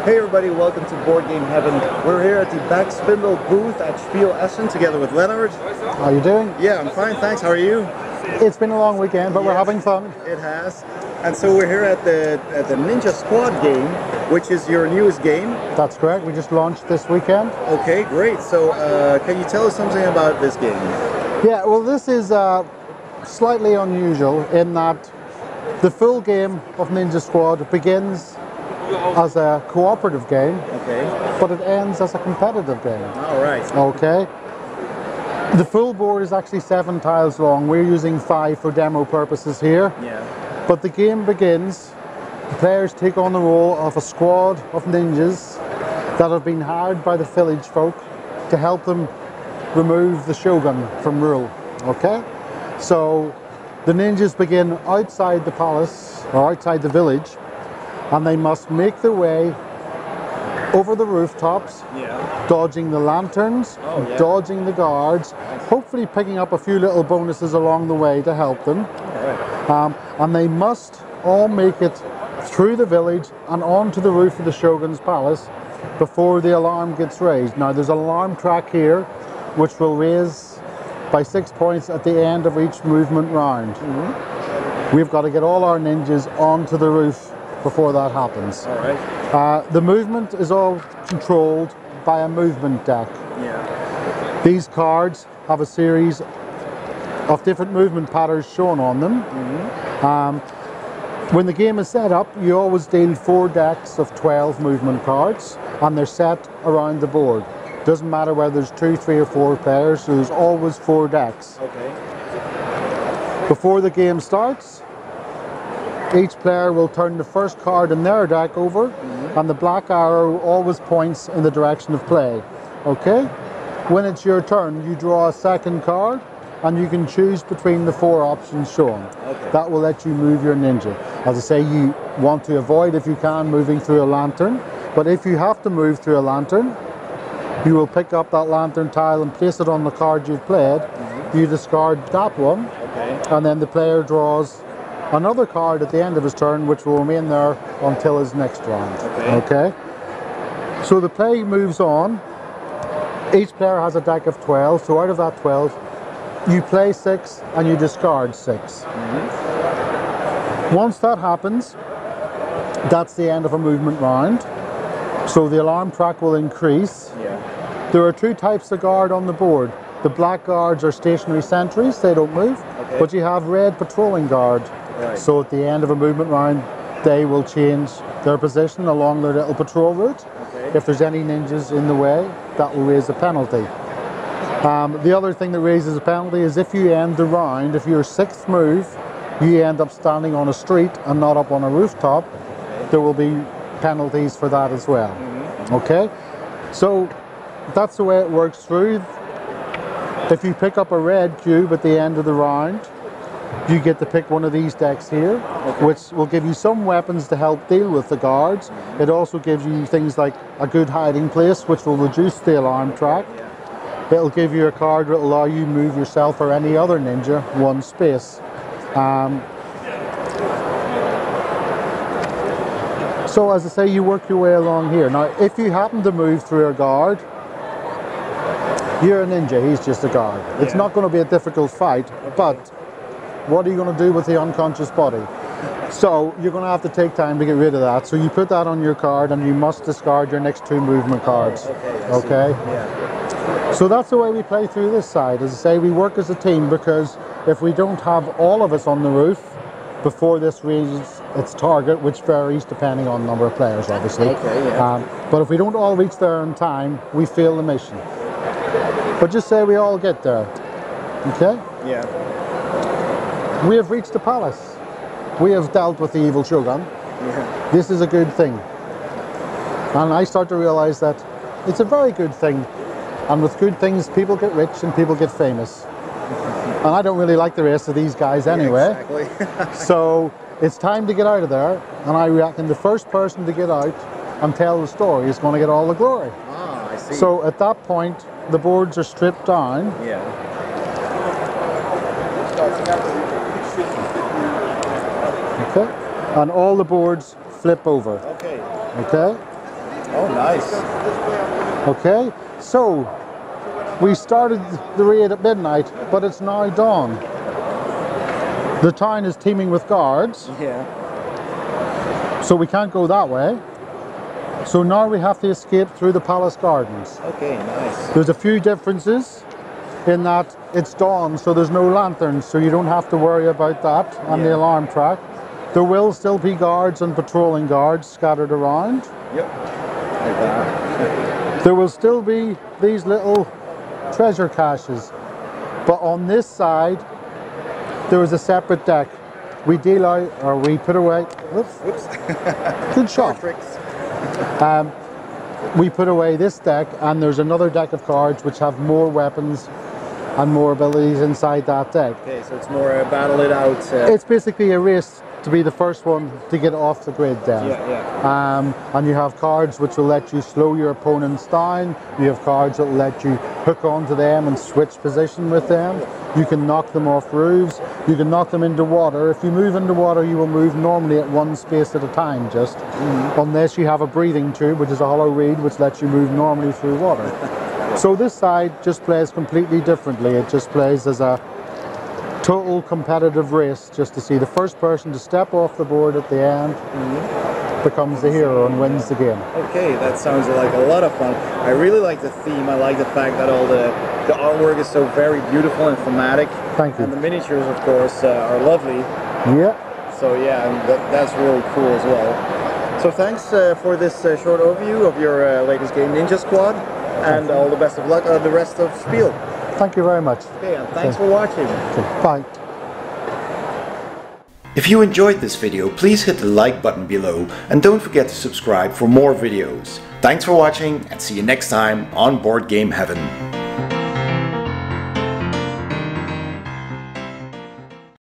Hey everybody, welcome to Board Game Heaven. We're here at the Backspindle booth at Spiel Essen together with Leonard. How are you doing? Yeah, I'm fine, thanks. How are you? It's been a long weekend, but we're having fun. It has. And so we're here at the Ninja Squad game, which is your newest game. That's correct. We just launched this weekend. Okay, great. So can you tell us something about this game? Yeah, well, this is slightly unusual in that the full game of Ninja Squad begins as a cooperative game, but it ends as a competitive game. All right. Okay. The full board is actually 7 tiles long. We're using 5 for demo purposes here. Yeah. But the game begins, the players take on the role of a squad of ninjas that have been hired by the village folk to help them remove the shogun from rule. Okay? So the ninjas begin outside the palace or outside the village, and they must make their way over the rooftops, dodging the lanterns, dodging the guards, hopefully picking up a few little bonuses along the way to help them. And they must all make it through the village and onto the roof of the Shogun's palace before the alarm gets raised. Now there's an alarm track here which will raise by 6 points at the end of each movement round. We've got to get all our ninjas onto the roof before that happens. All right. The movement is all controlled by a movement deck. Yeah. These cards have a series of different movement patterns shown on them. When the game is set up, you always deal 4 decks of 12 movement cards, and they're set around the board. Doesn't matter whether there's 2, 3 or 4 players, so there's always 4 decks. Okay. Before the game starts, each player will turn the first card in their deck over, and the black arrow always points in the direction of play. Okay? When it's your turn, you draw a second card, and you can choose between the 4 options shown. Okay. That will let you move your ninja. As I say, you want to avoid, if you can, moving through a lantern, but if you have to move through a lantern, you will pick up that lantern tile and place it on the card you've played. You discard that one, and then the player draws another card at the end of his turn, which will remain there until his next round. Okay? So the play moves on. Each player has a deck of 12, so out of that 12, you play 6 and you discard 6. Once that happens, that's the end of a movement round. So the alarm track will increase. There are 2 types of guard on the board. The black guards are stationary sentries, they don't move, but you have red patrolling guard. So at the end of a movement round, they will change their position along their little patrol route. If there's any ninjas in the way, that will raise a penalty. The other thing that raises a penalty is if you end the round, if your 6th move, you end up standing on a street and not up on a rooftop, there will be penalties for that as well. Okay? So that's the way it works through. If you pick up a red cube at the end of the round, you get to pick one of these decks here, which will give you some weapons to help deal with the guards. It also gives you things like a good hiding place, which will reduce the alarm track. It'll give you a card that will allow you to move yourself or any other ninja 1 space. So as I say, you work your way along here. Now, if you happen to move through a guard, you're a ninja, he's just a guard. It's not going to be a difficult fight, but what are you going to do with the unconscious body? So you're going to have to take time to get rid of that. So you put that on your card and you must discard your next 2 movement cards. Okay? So that's the way we play through this side. As I say, we work as a team, because if we don't have all of us on the roof before this reaches its target, which varies depending on the number of players, obviously. But if we don't all reach there in time, we fail the mission. But just say we all get there. Okay? We have reached the palace. We have dealt with the evil shogun. This is a good thing. And I start to realize that it's a very good thing. And with good things, people get rich and people get famous. And I don't really like the rest of these guys anyway. So it's time to get out of there. And I reckon the first person to get out and tell the story is going to get all the glory. I see. So at that point, the boards are stripped down. Okay, and all the boards flip over. Okay. Oh, nice. Okay, so we started the raid at midnight, but it's now dawn. The town is teeming with guards. Yeah. So we can't go that way. So now we have to escape through the palace gardens. Okay, nice. There's a few differences in that it's dawn, so there's no lanterns, so you don't have to worry about that on the alarm track. There will still be guards and patrolling guards scattered around. Yep. Like that. There will still be these little treasure caches, but on this side there is a separate deck. We deal out, or we put away. Whoops. Good shot. We put away this deck, and there's another deck of cards which have more weapons and more abilities inside that deck. Okay, so it's more battle it out. It's basically a race to be the first one to get off the grid then. And you have cards which will let you slow your opponents down. You have cards that will let you hook onto them and switch position with them. You can knock them off roofs. You can knock them into water. If you move into water, you will move normally at one space at a time, just unless you have a breathing tube, which is a hollow reed, which lets you move normally through water. So this side just plays completely differently. It just plays as a total competitive race, just to see the first person to step off the board at the end becomes the hero and wins the game. Okay, that sounds like a lot of fun. I really like the theme. I like the fact that all the artwork is so very beautiful and thematic. Thank you. And the miniatures, of course, are lovely. Yeah. So yeah, and that's really cool as well. So thanks for this short overview of your latest game, Ninja Squad, and all the best of luck on the rest of Spiel. Thank you very much. Okay, and thanks for watching. Okay, bye. If you enjoyed this video, please hit the like button below and don't forget to subscribe for more videos. Thanks for watching and see you next time on Board Game Heaven.